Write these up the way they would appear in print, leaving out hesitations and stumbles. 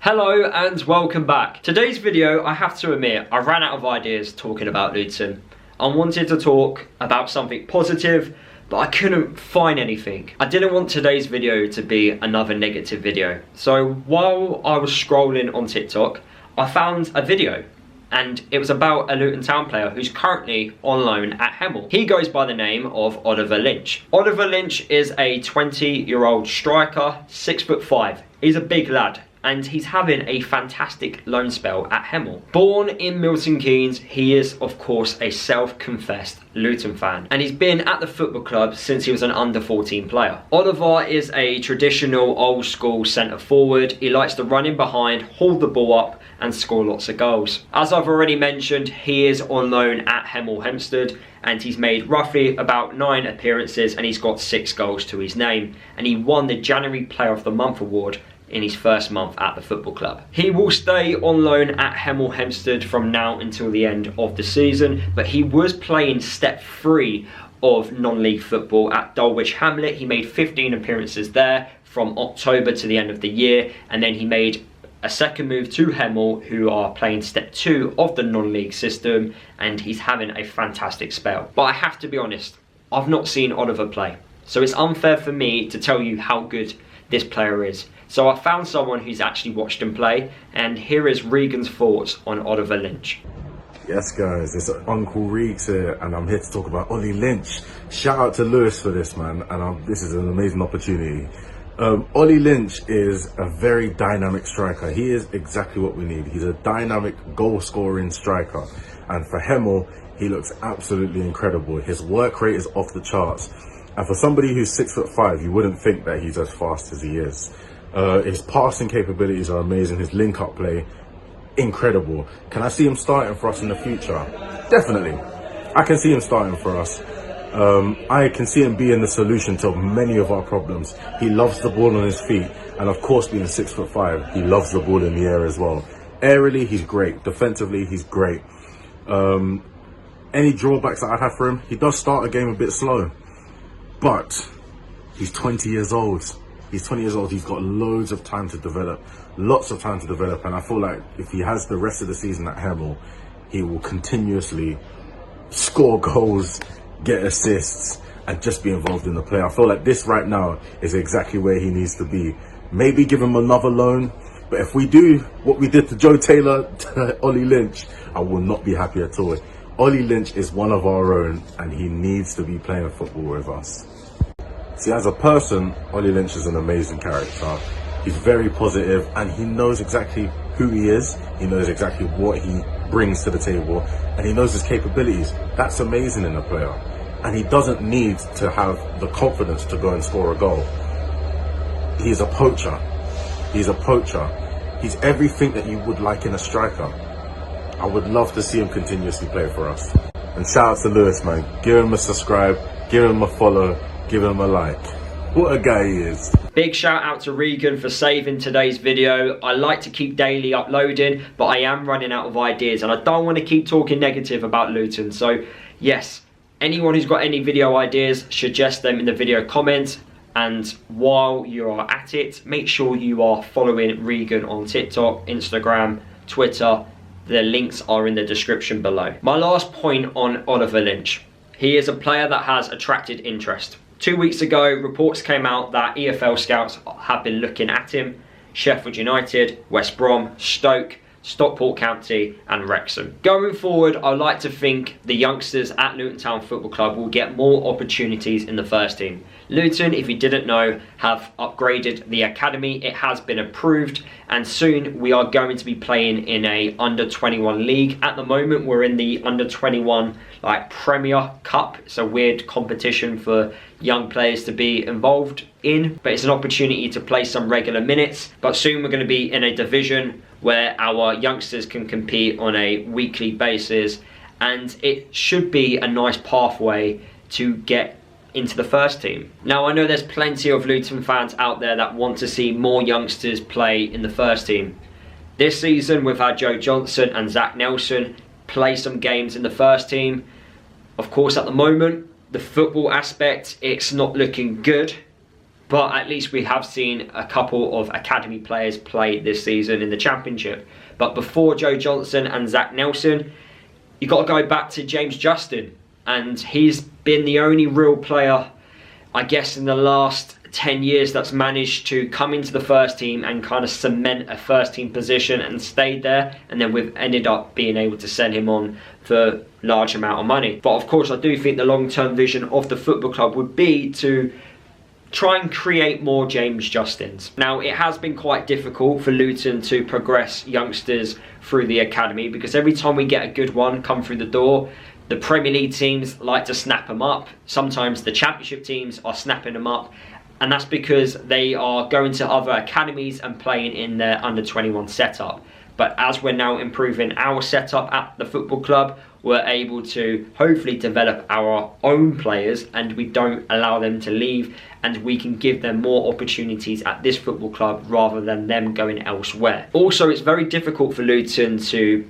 Hello and welcome back. Today's video, I have to admit, I ran out of ideas talking about Luton. I wanted to talk about something positive, but I couldn't find anything. I didn't want today's video to be another negative video. So while I was scrolling on TikTok, I found a video. And it was about a Luton Town player who's currently on loan at Hemel. He goes by the name of Oliver Lynch. Oliver Lynch is a 20-year-old striker, 6'5". He's a big lad, and he's having a fantastic loan spell at Hemel. Born in Milton Keynes, he is of course a self-confessed Luton fan, and he's been at the football club since he was an under-14 player. Oliver is a traditional old-school centre forward. He likes to run in behind, hold the ball up and score lots of goals. As I've already mentioned, he is on loan at Hemel Hempstead, and he's made roughly about 9 appearances and he's got 6 goals to his name, and he won the January Player of the Month award in his first month at the football club. He will stay on loan at Hemel Hempstead from now until the end of the season, but he was playing step 3 of non-league football at Dulwich Hamlet. He made 15 appearances there from October to the end of the year, and then he made a second move to Hemel, who are playing step 2 of the non-league system, and he's having a fantastic spell. But I have to be honest, I've not seen Oliver play, so it's unfair for me to tell you how good this player is. So I found someone who's actually watched him play, and here is Regan's thoughts on Oliver Lynch. Yes guys, it's Uncle Reeks here, and I'm here to talk about Ollie Lynch. Shout out to Lewis for this, man, and this is an amazing opportunity. Ollie Lynch is a very dynamic striker. He is exactly what we need. He's a dynamic goal-scoring striker, and for Hemel, he looks absolutely incredible. His work rate is off the charts, and for somebody who's 6'5", you wouldn't think that he's as fast as he is. His passing capabilities are amazing. His link-up play, incredible. Can I see him starting for us in the future? Definitely. I can see him starting for us. I can see him being the solution to many of our problems. He loves the ball on his feet, and of course, being 6'5", he loves the ball in the air as well. Aerially, he's great. Defensively, he's great. Any drawbacks that I'd have for him, he does start a game a bit slow, but he's 20 years old. He's 20 years old. He's got loads of time to develop, lots of time to develop, and I feel like if he has the rest of the season at Hemel, he will continuously score goals, get assists, and just be involved in the play. I feel like this right now is exactly where he needs to be. Maybe give him another loan, but if we do what we did to Joe Taylor, to Ollie Lynch, I will not be happy at all. Ollie Lynch is one of our own, and he needs to be playing football with us. See, as a person, Ollie Lynch is an amazing character. He's very positive, and he knows exactly who he is. He knows exactly what he brings to the table, and he knows his capabilities. That's amazing in a player. And he doesn't need to have the confidence to go and score a goal. He's a poacher. He's a poacher. He's everything that you would like in a striker. I would love to see him continuously play for us. And shout out to Lewis, man. Give him a subscribe, give him a follow, give him a like. What a guy he is. Big shout out to Regan for saving today's video. I like to keep daily uploading, but I am running out of ideas, and I don't want to keep talking negative about Luton. So yes, anyone who's got any video ideas, suggest them in the video comments. And while you are at it, make sure you are following Regan on TikTok, Instagram, Twitter. The links are in the description below. My last point on Oliver Lynch. He is a player that has attracted interest. 2 weeks ago, reports came out that EFL scouts have been looking at him. Sheffield United, West Brom, Stoke, Stockport County and Wrexham. Going forward, I like to think the youngsters at Luton Town Football Club will get more opportunities in the first team. Luton, if you didn't know, have upgraded the academy. It has been approved, and soon we are going to be playing in a under-21 league. At the moment, we're in the under-21 Premier Cup. It's a weird competition for young players to be involved in, but it's an opportunity to play some regular minutes. But soon we're going to be in a division where our youngsters can compete on a weekly basis, and it should be a nice pathway to get into the first team. Now, I know there's plenty of Luton fans out there that want to see more youngsters play in the first team. This season we've had Joe Johnson and Zach Nelson play some games in the first team. Of course, at the moment, the football aspect, it's not looking good. but at least we have seen a couple of academy players play this season in the Championship. But before Joe Johnson and Zach Nelson, you got to go back to James Justin, and he's been the only real player, I guess, in the last 10 years that's managed to come into the first team and kind of cement a first team position and stayed there, and then we've ended up being able to sell him on for large amount of money. But of course I do think the long-term vision of the football club would be to try and create more James Justins. Now, it has been quite difficult for Luton to progress youngsters through the academy, because every time we get a good one come through the door, the Premier League teams like to snap them up. Sometimes the Championship teams are snapping them up, and that's because they are going to other academies and playing in their under-21 setup. But as we're now improving our setup at the football club, we're able to hopefully develop our own players, and we don't allow them to leave, and we can give them more opportunities at this football club rather than them going elsewhere. Also, it's very difficult for Luton to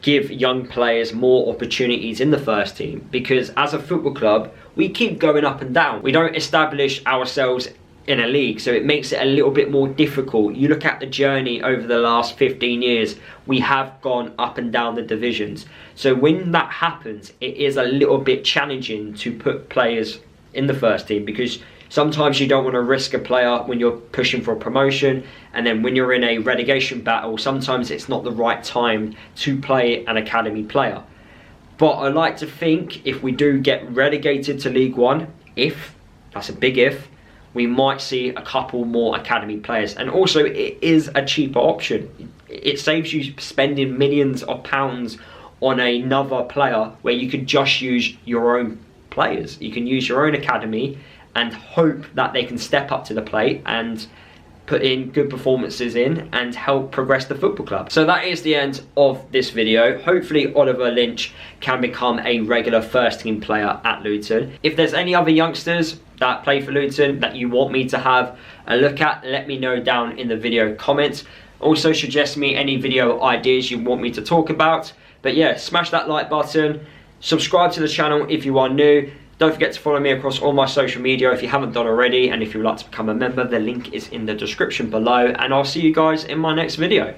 give young players more opportunities in the first team, because as a football club we keep going up and down. We don't establish ourselves in a league, so it makes it a little bit more difficult. You look at the journey over the last 15 years, we have gone up and down the divisions. So when that happens, it is a little bit challenging to put players in the first team, because sometimes you don't want to risk a player when you're pushing for a promotion, and then when you're in a relegation battle, sometimes it's not the right time to play an academy player. But I like to think if we do get relegated to League One, if, that's a big if, we might see a couple more academy players. And also, it is a cheaper option. It saves you spending millions of pounds on another player where you could just use your own players. You can use your own academy and hope that they can step up to the plate and put in good performances in and help progress the football club. So that is the end of this video. Hopefully Oliver Lynch can become a regular first team player at Luton. If there's any other youngsters that play for Luton that you want me to have a look at, let me know down in the video comments. Also suggest me any video ideas you want me to talk about. But yeah, smash that like button, subscribe to the channel if you are new. Don't forget to follow me across all my social media if you haven't done already, and if you'd like to become a member, the link is in the description below, and I'll see you guys in my next video.